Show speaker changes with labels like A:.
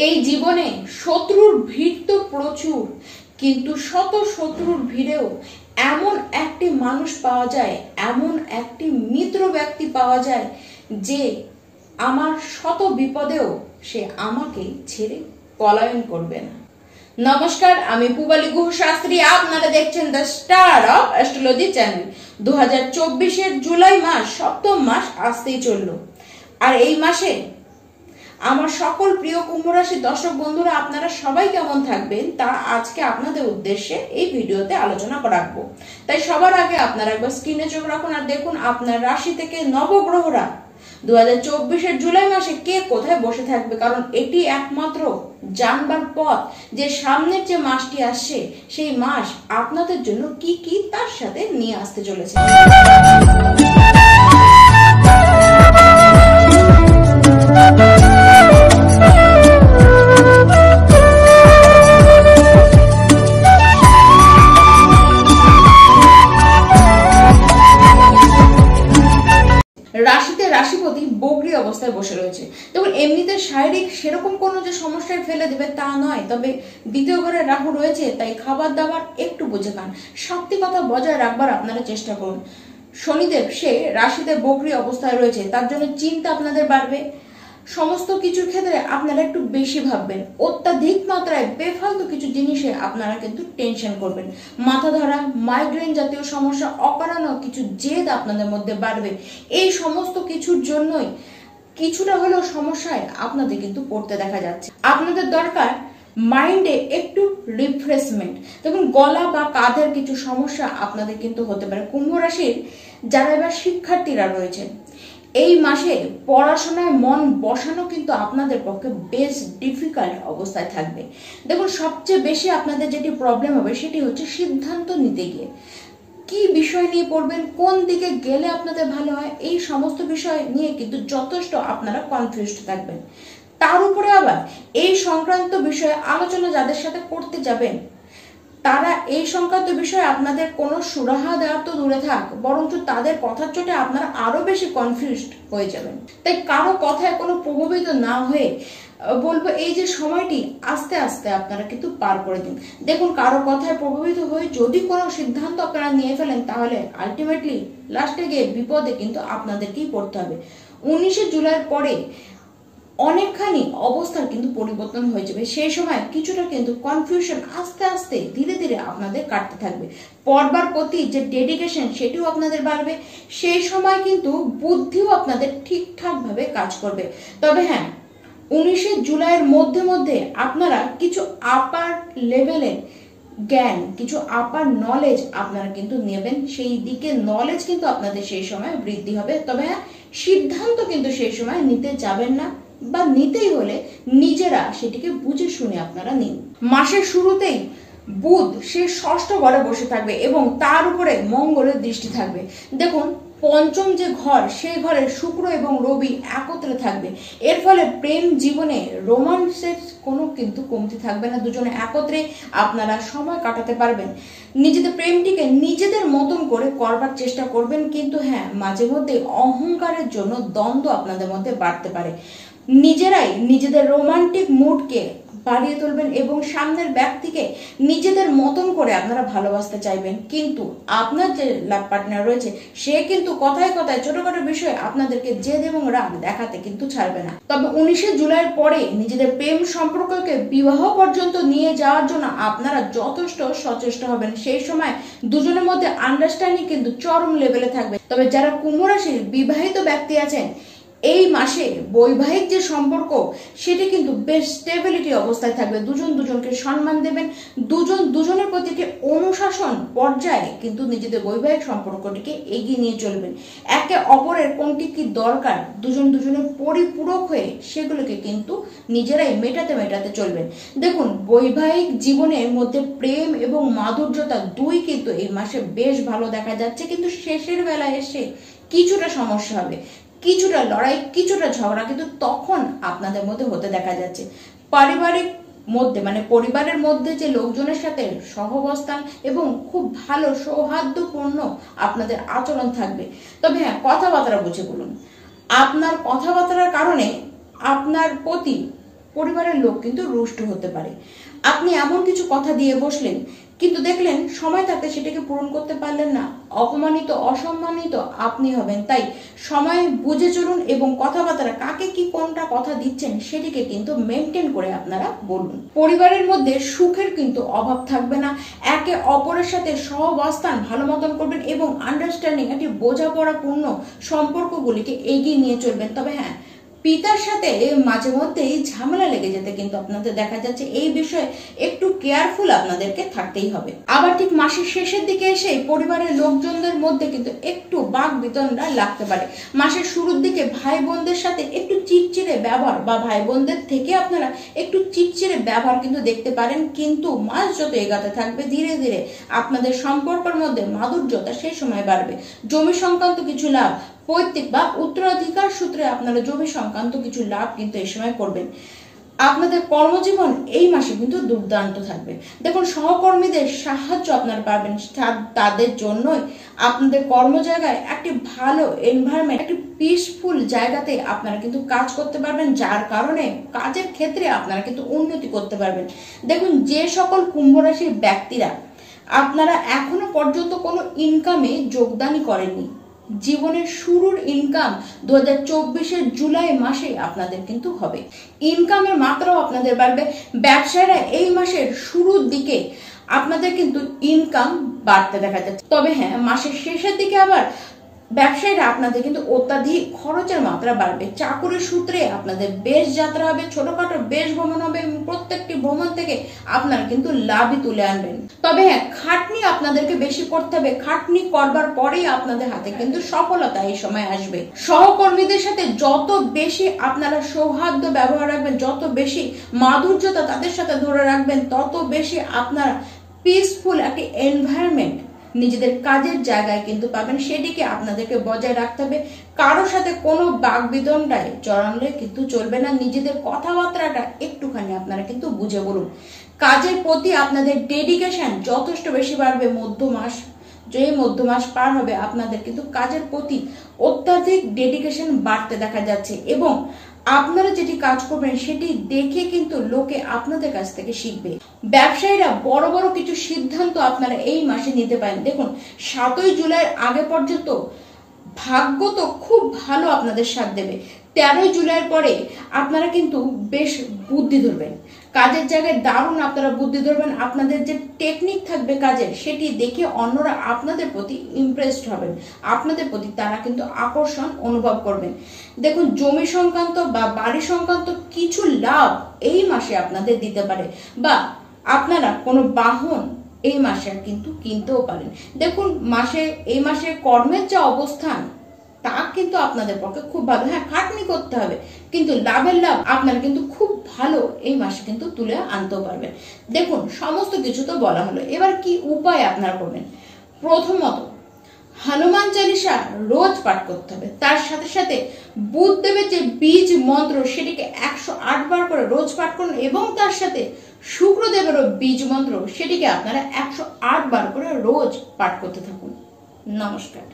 A: এই জীবনে শত্রুর ভিড় তো প্রচুর, কিন্তু শত শত্রুর ভিড়েও এমন একটি মানুষ পাওয়া যায়, এমন একটি মিত্র ব্যক্তি পাওয়া যায় যে আমার শত বিপদেও সে আমাকে ছেড়ে পলায়ন করবে না। নমস্কার, আমি পূবালী গুহ শাস্ত্রী। আপনারা দেখছেন the star of astrology channel. 2024-এর জুলাই মাস, সপ্তম মাস আসতেই চললো। আর এই মাসে আমার সকল প্রিয় কুম্ভ রাশির দর্শক বন্ধুরা, আপনারা সবাই কেমন থাকবেন তা আজকে আপনাদের উদ্দেশ্যে এই ভিডিওতে আলোচনা রাখবো। তাই সবার আগে আপনারা একবার স্ক্রিনে চোখ রাখুন আর দেখুন আপনার রাশি থেকে নবগ্রহরা 2024-এর জুলাই মাসে কে কোথায় বসে থাকবে, কারণ এটি একমাত্র জানবার পথ যে সামনের যে মাসটি আসছে সেই মাস আপনাদের জন্য কি কি তার সাথে নিয়ে আসতে চলেছে। রাশিতে রাশিপতি বগ্রী অবস্থায় বসে রয়েছে। দেখুন, এমনিতে শারীরিক সেরকম কোনো যে সমস্যায় ফেলে দেবে তা নয়, তবে দ্বিতীয় ঘরে রাহু রয়েছে, তাই খাবার দাবার একটু বুঝে খান, সাত্বিকতা বজায় রাখবার আপনারা চেষ্টা করুন। শনিদেব সে রাশিতে বগ্রী অবস্থায় রয়েছে, তার জন্য চিন্তা আপনাদের বাড়বে। সমস্ত কিছুর ক্ষেত্রে আপনারা একটু বেশি ভাববেন, অত্যাধিক মাত্রায় বেফালতু কিছু জিনিসে আপনারা কিন্তু টেনশন করবেন। মাথা ধরা, মাইগ্রেন জাতীয় সমস্যা, অকারণ কিছু জেদ আপনাদের মধ্যে বাড়বে। এই সমস্ত কিছুর জন্যই কিছুটা হলেও সমস্যায় আপনাদের কিন্তু পড়তে দেখা যাচ্ছে। আপনাদের দরকার মাইন্ডে একটু রিফ্রেশমেন্ট। দেখুন, গলা বা কাঁধের কিছু সমস্যা আপনাদের কিন্তু হতে পারে। কুম্ভ রাশির যারা এবার শিক্ষার্থীরা রয়েছেন, এই মাসে পড়াশোনায় মন বসানো কিন্তু আপনাদের পক্ষে বেশ ডিফিকাল্ট অবস্থায় থাকবে। দেখুন, সবচেয়ে বেশি আপনাদের যেটি প্রবলেম হবে সেটি হচ্ছে সিদ্ধান্ত নিতে গিয়ে কি বিষয় নিয়ে পড়বেন, কোন দিকে গেলে আপনাদের ভালো হয়, এই সমস্ত বিষয় নিয়ে কিন্তু যথেষ্ট আপনারা কনফিউজড থাকবেন। তার উপরে আবার এই সংক্রান্ত বিষয়ে আলোচনা যাদের সাথে করতে যাবেন, তারা এই সংক্রান্ত বিষয়ে আপনাদের কোনো সুরাহা দেওয়া তো দূরে থাক, বরঞ্চ তাদের কথার চোটে আপনারা আরো বেশি কনফিউজড হয়ে যাবেন। তাই কারো কথায় কোনো প্রভাবিত না হয়ে বলবো, এই যে সময়টি আস্তে আস্তে আপনারা কিন্তু পার করে দিন। দেখুন, কারো কথায় প্রভাবিত হয়ে যদি কোনো সিদ্ধান্ত আপনারা নিয়ে ফেলেন, তাহলে আলটিমেটলি লাস্টে গিয়ে বিপদে কিন্তু আপনাদেরকেই পড়তে হবে। 19শে জুলাইয়ের পরে অনেকখানি অবস্থার কিন্তু পরিবর্তন হয়ে যাবে। সেই সময় কিছুটা কিন্তু কনফিউশন আস্তে আস্তে ধীরে ধীরে আপনাদের কাটতে থাকবে। পড়বার প্রতি যে ডেডিকেশন সেটিও আপনাদের বাড়বে। সেই সময় কিন্তু বুদ্ধিও আপনাদের ঠিকঠাক ভাবে কাজ করবে। তবে হ্যাঁ, 19শে জুলাইয়ের মধ্যে মধ্যে আপনারা কিছু আপার লেভেলের জ্ঞান, কিছু আপার নলেজ আপনারা কিন্তু নেবেন। সেই দিকে নলেজ কিন্তু আপনাদের সেই সময় বৃদ্ধি হবে। তবে হ্যাঁ, সিদ্ধান্ত কিন্তু সেই সময় নিতে যাবেন না, বা নিতেই হলে নিজেরা সেটিকে বুঝে শুনে আপনারা নিন। মাসের শুরুতেই বুধ সে ষষ্ঠ ঘরে বসে থাকবে এবং তার উপরে মঙ্গলের দৃষ্টি থাকবে। দেখুন, পঞ্চম যে ঘর, সেই ঘরে শুক্র এবং রবি একত্রে থাকবে। এর ফলে প্রেম জীবনে রোমান্সের কোনো কিন্তু কমতি থাকবে না। দুজনে একত্রে আপনারা সময় কাটাতে পারবেন। নিজেদের প্রেমটিকে নিজেদের মতন করে করবার চেষ্টা করবেন, কিন্তু হ্যাঁ, মাঝে মধ্যে অহংকারের জন্য দ্বন্দ্ব আপনাদের মধ্যে বাড়তে পারে। নিজেরাই নিজেদের রোমান্টিক মুডকে বাড়িয়ে তুলবেন এবং সামনের ব্যক্তিকে নিজেদের মতন করে আপনারা ভালোবাসতে চাইবেন, কিন্তু আপনার যে লাভ পার্টনার রয়েছে সে কিন্তু কথায় কথায় ছোটখাটো বিষয়ে আপনাদেরকে জেদ এবং রাগ দেখাতে কিন্তু ছাড়বে না। তবে 19শে জুলাইয়ের পরে নিজেদের প্রেম সম্পর্ককে বিবাহ পর্যন্ত নিয়ে যাওয়ার জন্য আপনারা যথেষ্ট সচেষ্ট হবেন। সেই সময় দুজনের মধ্যে আন্ডারস্ট্যান্ডিং কিন্তু চরম লেভেলে থাকবে। তবে যারা কুম্ভ রাশির বিবাহিত ব্যক্তি আছেন, এই মাসে বৈবাহিক যে সম্পর্ক সেটি কিন্তু বেশ স্টেবিলিটি অবস্থায় থাকবে। দুজন দুজনকে সম্মান দেবেন, দুজন দুজনের প্রতি একটি অনুশাসন পর্যায়ে কিন্তু নিজেদের বৈবাহিক সম্পর্কটিকে এগিয়ে নিয়ে চলবেন। একে অপরের কোনটি কি দরকার, দুজন দুজনের পরিপূরক হয়ে সেগুলোকে কিন্তু নিজেরাই মেটাতে মেটাতে চলবেন। দেখুন, বৈবাহিক জীবনের মধ্যে প্রেম এবং মাধুর্যতা দুই কিন্তু এই মাসে বেশ ভালো দেখা যাচ্ছে, কিন্তু শেষের বেলায় এসে কিছুটা সমস্যা হবে, কিছুটা লড়াই, কিছুটা ঝগড়া কিন্তু তখন আপনাদের মধ্যে হতে দেখা যাচ্ছে। পারিবারিক মধ্যে মানে পরিবারের মধ্যে যে লোকজনের সাথে সহাবস্থান এবং খুব ভালো সৌহার্দ্যপূর্ণ আপনাদের আচরণ থাকবে। তবে হ্যাঁ, কথাবার্তা বুঝে বলুন। আপনার কথাবার্তার কারণে আপনার প্রতি পরিবারের লোক কিন্তু রুষ্ট হতে পারে। আপনি এমন কিছু কথা দিয়ে বসলেন, কিন্তু দেখলেন সময় থাকতে সেটাকে পূরণ করতে পারলেন না, অপমানিত অসম্মানিত আপনি হবেন। তাই সময় বুঝে চলুন এবং কথাবার্তা কাকে কি কোনটা কথা দিচ্ছেন সেটিকে কিন্তু মেনটেন করে আপনারা বলুন। পরিবারের মধ্যে সুখের কিন্তু অভাব থাকবে না। একে অপরের সাথে সহাবস্থান ভালো মতন করবেন এবং আন্ডারস্ট্যান্ডিং একটি বোঝাপড়াপূর্ণ সম্পর্কগুলিকে এগিয়ে নিয়ে চলবেন। তবে হ্যাঁ, পিতার সাথে মাঝে মধ্যেই ঝামেলা লেগে যেতে কিন্তু আপনাদের দেখা যাচ্ছে। এই বিষয়ে একটু কেয়ারফুল আপনাদেরকে থাকতেই হবে। আবার ঠিক মাসের শেষের দিকে এসে পরিবারের লোকজনদের মধ্যে কিন্তু একটু বাক বিতণ্ডা লাগতে পারে। মাসের শুরুর দিকে ভাই বোনদের সাথে একটু চিড়চিড়ে ব্যবহার বা ভাই বোনদের থেকে আপনারা একটু চিড়চিড়ে ব্যবহার কিন্তু দেখতে পারেন, কিন্তু মাস যত এগাতে থাকবে ধীরে ধীরে আপনাদের সম্পর্কের মধ্যে মাধুর্যতা সেই সময় বাড়বে। জমি সংক্রান্ত কিছু লাভ, পৈতৃক বা উত্তরাধিকার সূত্রে আপনারা জমি সংক্রান্ত কিছু লাভ কিন্তু এই সময় করবেন। আপনাদের কর্মজীবন এই মাসে কিন্তু দুর্দান্ত থাকবে। দেখুন, সহকর্মীদের সাহায্য আপনারা পাবেন, তাদের জন্যই আপনাদের কর্ম জায়গায় একটি ভালো এনভায়রনমেন্ট, একটি পিসফুল জায়গাতে আপনারা কিন্তু কাজ করতে পারবেন, যার কারণে কাজের ক্ষেত্রে আপনারা কিন্তু উন্নতি করতে পারবেন। দেখুন, যে সকল কুম্ভ রাশির ব্যক্তিরা আপনারা এখনো পর্যন্ত কোনো ইনকামে যোগদানই করেননি, জীবনের শুরুর ইনকাম 2024 জুলাই মাসে আপনাদের কিন্তু হবে। ইনকামের মাত্রাও আপনাদের বাড়বে। ব্যবসায়ীরা এই মাসের শুরুর দিকে আপনাদের কিন্তু ইনকাম বাড়তে দেখা যাচ্ছে। তবে হ্যাঁ, মাসের শেষের দিকে আবার ব্যবসায়ীরা আপনাদের কিন্তু অত্যাধিক খরচের মাত্রা বাড়বে। চাকুরির সূত্রে আপনাদের বেশ যাত্রা হবে, ছোটখাটো বেশ ভ্রমণ হবে এবং প্রত্যেকটি ভ্রমণ থেকে আপনারা কিন্তু লাভই তুলে আনবেন। তবে হ্যাঁ, খাটনি আপনাদেরকে বেশি করতে হবে। খাটনি করবার পরেই আপনাদের হাতে কিন্তু সফলতা এই সময় আসবে। সহকর্মীদের সাথে যত বেশি আপনারা সৌহার্দ্য ব্যবহার রাখবেন, যত বেশি মাধুর্যতা তাদের সাথে ধরে রাখবেন, তত বেশি আপনারা পিসফুল একটি এনভায়রনমেন্ট নিজেদের কাজের জায়গায় কিন্তু পাবেন। সেটিকে আপনাদেরকে বজায় রাখতে হবে। কারোর সাথে কোনো বাকবিতণ্ডায় জড়ালে কিন্তু চলবে না। নিজেদের কথাবার্তাটা একটুখানি আপনারা কিন্তু বুঝে বলুন। কাজের প্রতি আপনাদের ডেডিকেশন যথেষ্ট বেশি বাড়বে। মধ্য মাস পার হবে আপনাদের কিন্তু কাজের প্রতি অত্যাধিক ডেডিকেশন বাড়তে দেখা যাচ্ছে এবং আপনারা যেটি কাজ করবেন সেটি দেখে কিন্তু লোকে আপনাদের কাছ থেকে শিখবে। ব্যবসায়ীরা বড় বড় কিছু সিদ্ধান্ত আপনারা এই মাসে নিতে পারেন। দেখুন, 7 জুলাইয়ের আগে পর্যন্ত ভাগ্য তো খুব ভালো আপনাদের সাথ দেবে। 13 জুলাইয়ের পরে আপনারা কিন্তু বেশ বুদ্ধি ধরবেন, কাজের জায়গায় দারুণ আপনারা বুদ্ধি ধরবেন। আপনাদের যে টেকনিক থাকবে কাজের, সেটি দেখে অন্যরা আপনাদের প্রতি ইমপ্রেসড হবেন, আপনাদের প্রতি তারা কিন্তু আকর্ষণ অনুভব করবেন। দেখুন, জমি সংক্রান্ত বা বাড়ি সংক্রান্ত কিছু লাভ এই মাসে আপনাদের দিতে পারে, বা আপনারা কোনো বাহন এই মাসে কিন্তু কিনতেও পারেন। দেখুন, এই মাসে কর্মের যে অবস্থান তা কিন্তু আপনাদের পক্ষে খুব ভালো। হ্যাঁ, খাটনি করতে হবে, কিন্তু লাভের লাভ আপনারা কিন্তু খুব ভালো এই মাসে কিন্তু তুলে আনতেও পারবেন। দেখুন, সমস্ত কিছু তো বলা হলো, এবার কি উপায় আপনারা করবেন। প্রথমত, হনুমান চালিসা রোজ পাঠ করতে হবে। তার সাথে সাথে বুধদেবের যে বীজ মন্ত্র সেটিকে 108 বার করে রোজ পাঠ করুন এবং তার সাথে শুক্রদেবেরও বীজ মন্ত্র সেটিকে আপনারা 108 বার করে রোজ পাঠ করতে থাকুন। নমস্কার।